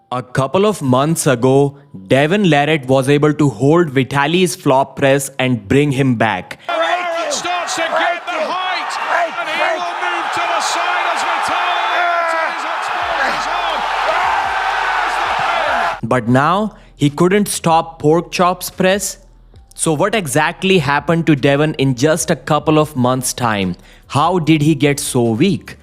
A couple of months ago, Devon Larratt was able to hold Vitali's flop press and bring him back. Larratt starts to get the height, and he will move to the side as Vitali exposes his arm. But now, he couldn't stop Porkchop's press. So what exactly happened to Devon in just a couple of months' time? How did he get so weak?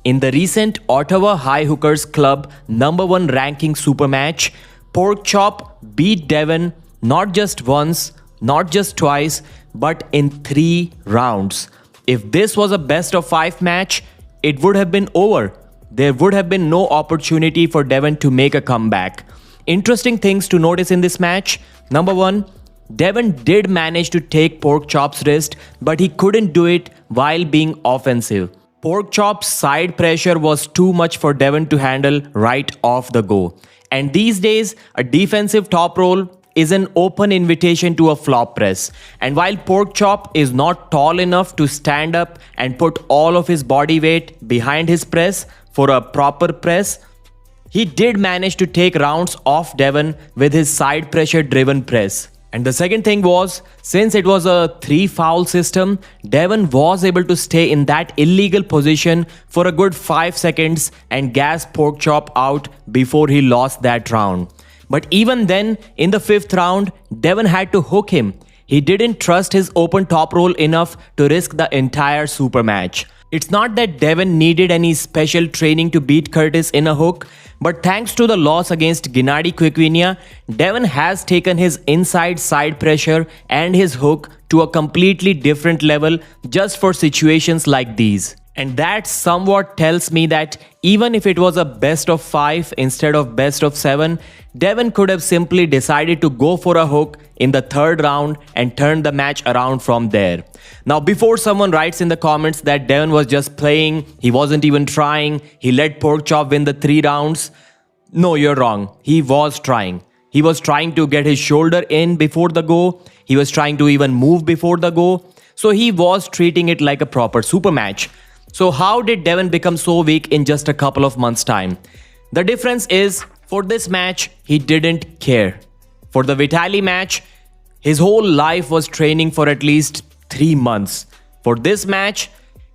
In the recent Ottawa High Hookers Club #1 ranking super match, Porkchop beat Devon not just once, not just twice, but in 3 rounds. If this was a best of 5 match, it would have been over. There would have been no opportunity for Devon to make a comeback. Interesting things to notice in this match. Number 1, Devon did manage to take Porkchop's wrist, but he couldn't do it while being offensive. Porkchop's side pressure was too much for Devon to handle right off the go. And these days, a defensive top roll is an open invitation to a flop press. And while Porkchop is not tall enough to stand up and put all of his body weight behind his press for a proper press, he did manage to take rounds off Devon with his side pressure driven press. And the second thing was, since it was a 3-foul system, Devon was able to stay in that illegal position for a good 5 seconds and gas Porkchop out before he lost that round. But even then, in the 5th round, Devon had to hook him. He didn't trust his open top roll enough to risk the entire super match. It's not that Devon needed any special training to beat Curtis in a hook, but thanks to the loss against Gennady Quinquina, Devon has taken his inside side pressure and his hook to a completely different level just for situations like these. And that somewhat tells me that even if it was a best of 5 instead of best of 7, Devon could have simply decided to go for a hook in the 3rd round and turn the match around from there. Now, before someone writes in the comments that Devon was just playing, he wasn't even trying, he let Porkchop win the 3 rounds. No, you're wrong. He was trying. He was trying to get his shoulder in before the go. He was trying to even move before the go. So he was treating it like a proper super match. So how did Devon become so weak in just a couple of months' time? The difference is, for this match, he didn't care. For the Vitali match, his whole life was training for at least 3 months. For this match,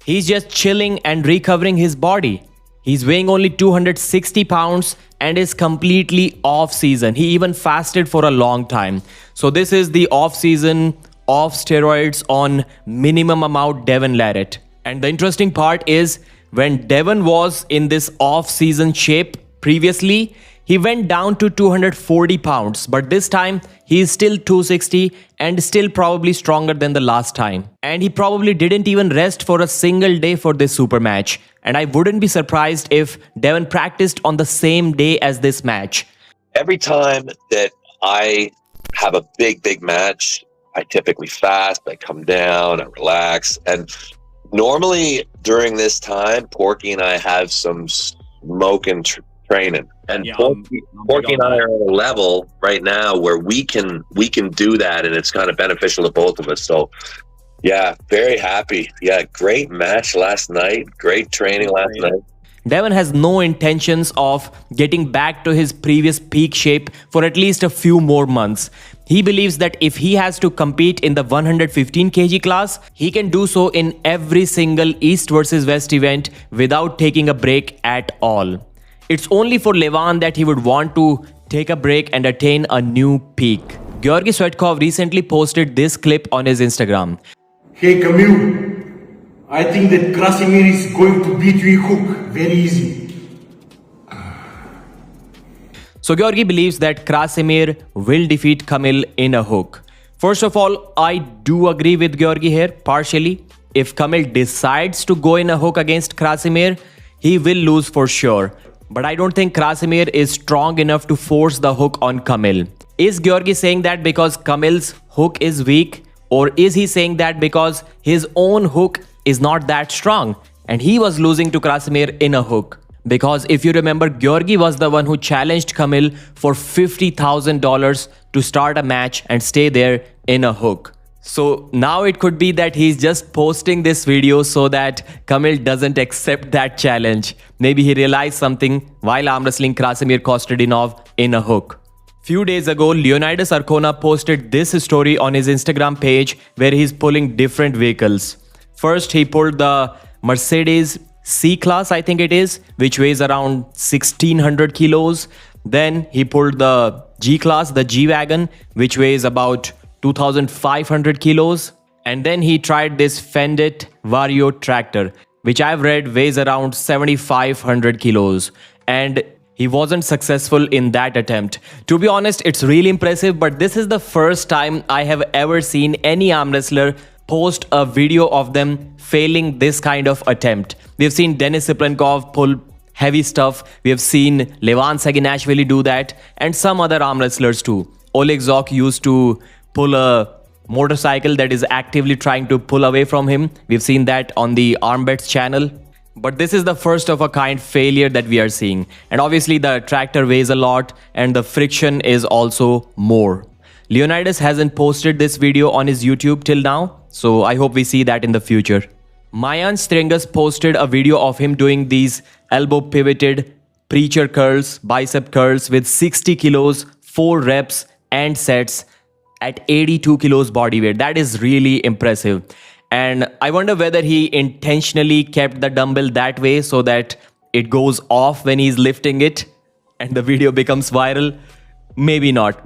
he's just chilling and recovering his body. He's weighing only 260 pounds and is completely off season. He even fasted for a long time. So this is the off season, off steroids on minimum amount Devon Larratt. And the interesting part is, when Devon was in this off-season shape previously, he went down to 240 pounds. But this time, he is still 260 and still probably stronger than the last time. And he probably didn't even rest for a single day for this super match. And I wouldn't be surprised if Devon practiced on the same day as this match. Every time that I have a big match, I typically fast, I come down, I relax, and normally during this time, Porky and I have some smoking training, and Porky and I are at a level right now where we can do that, and it's kind of beneficial to both of us. So, yeah, very happy. Yeah, great match last night. Great training last night. Devon has no intentions of getting back to his previous peak shape for at least a few more months. He believes that if he has to compete in the 115 kg class, he can do so in every single East versus West event without taking a break at all. It's only for Levan that he would want to take a break and attain a new peak. Georgi Svetkov recently posted this clip on his Instagram. Hey Camille, I think that Krasimir is going to beat you in hook very easy. So Georgi believes that Krasimir will defeat Kamil in a hook. First of all, I do agree with Georgi here, partially. If Kamil decides to go in a hook against Krasimir, he will lose for sure. But I don't think Krasimir is strong enough to force the hook on Kamil. Is Georgi saying that because Kamil's hook is weak? Or is he saying that because his own hook is not that strong and he was losing to Krasimir in a hook? Because if you remember, Georgi was the one who challenged Kamil for $50,000 to start a match and stay there in a hook. So now it could be that he's just posting this video so that Kamil doesn't accept that challenge. Maybe he realized something while arm wrestling Krasimir Kostadinov in a hook. Few days ago, Leonidas Arcona posted this story on his Instagram page where he's pulling different vehicles. First, he pulled the Mercedes C-Class, I think it is, which weighs around 1600 kilos. Then he pulled the G-Class, the G-Wagon, which weighs about 2500 kilos. And then he tried this Fendit Vario tractor, which I've read weighs around 7500 kilos. And he wasn't successful in that attempt. To be honest, it's really impressive, but this is the first time I have ever seen any arm wrestler post a video of them failing this kind of attempt. We have seen Denis Siplenkov pull heavy stuff. We have seen Levan Saginashvili do that, and some other arm wrestlers too. Oleg Zok used to pull a motorcycle that is actively trying to pull away from him. We've seen that on the Armbets channel. But this is the first of a kind failure that we are seeing. And obviously the tractor weighs a lot and the friction is also more. Leonidas hasn't posted this video on his YouTube till now, so I hope we see that in the future. Mayan Stringas posted a video of him doing these elbow pivoted preacher curls, bicep curls with 60 kilos, 4 reps and sets at 82 kilos body weight. That is really impressive. And I wonder whether he intentionally kept the dumbbell that way so that it goes off when he's lifting it and the video becomes viral. Maybe not,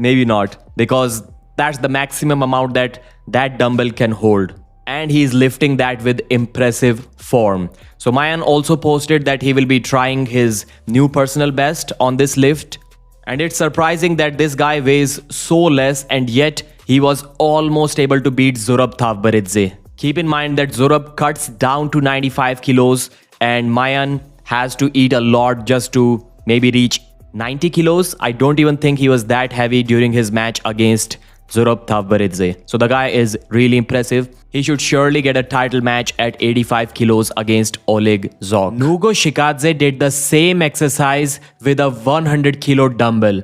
because that's the maximum amount that dumbbell can hold. And he's lifting that with impressive form. So Mayan also posted that he will be trying his new personal best on this lift. And it's surprising that this guy weighs so less and yet he was almost able to beat Zurab Tavbaridze. Keep in mind that Zurab cuts down to 95 kilos and Mayan has to eat a lot just to maybe reach 90 kilos. I don't even think he was that heavy during his match against Zurab Tavbaridze. So the guy is really impressive. He should surely get a title match at 85 kilos against Oleg Zok. Nugo Shikadze did the same exercise with a 100 kilo dumbbell.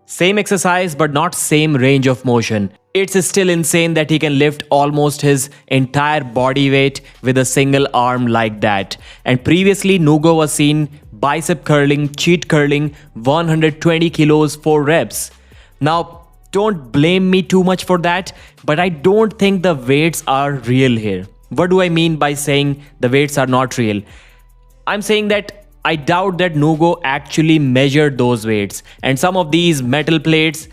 Same exercise but not same range of motion. It's still insane that he can lift almost his entire body weight with a single arm like that. And previously Nugo was seen bicep curling, cheat curling 120 kilos 4 reps. Now don't blame me too much for that, but I don't think the weights are real here. What do I mean by saying the weights are not real? I'm saying that I doubt that Nugo actually measured those weights, and some of these metal plates,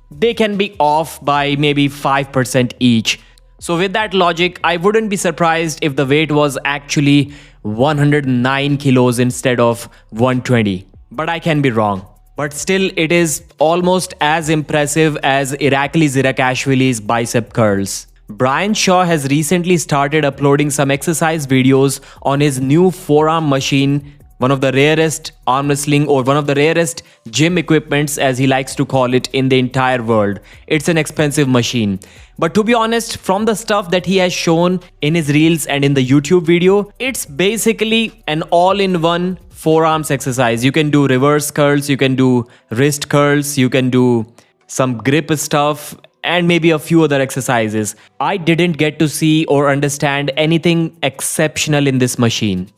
they can be off by maybe 5% each. So with that logic, I wouldn't be surprised if the weight was actually 109 kilos instead of 120. But I can be wrong. But still, it is almost as impressive as Irakli Zirakashvili's bicep curls. Brian Shaw has recently started uploading some exercise videos on his new forearm machine, one of the rarest arm wrestling or one of the rarest gym equipments, as he likes to call it, in the entire world. It's an expensive machine. But to be honest, from the stuff that he has shown in his reels and in the YouTube video, it's basically an all-in-one forearms exercise. You can do reverse curls, you can do wrist curls, you can do some grip stuff, and maybe a few other exercises. I didn't get to see or understand anything exceptional in this machine.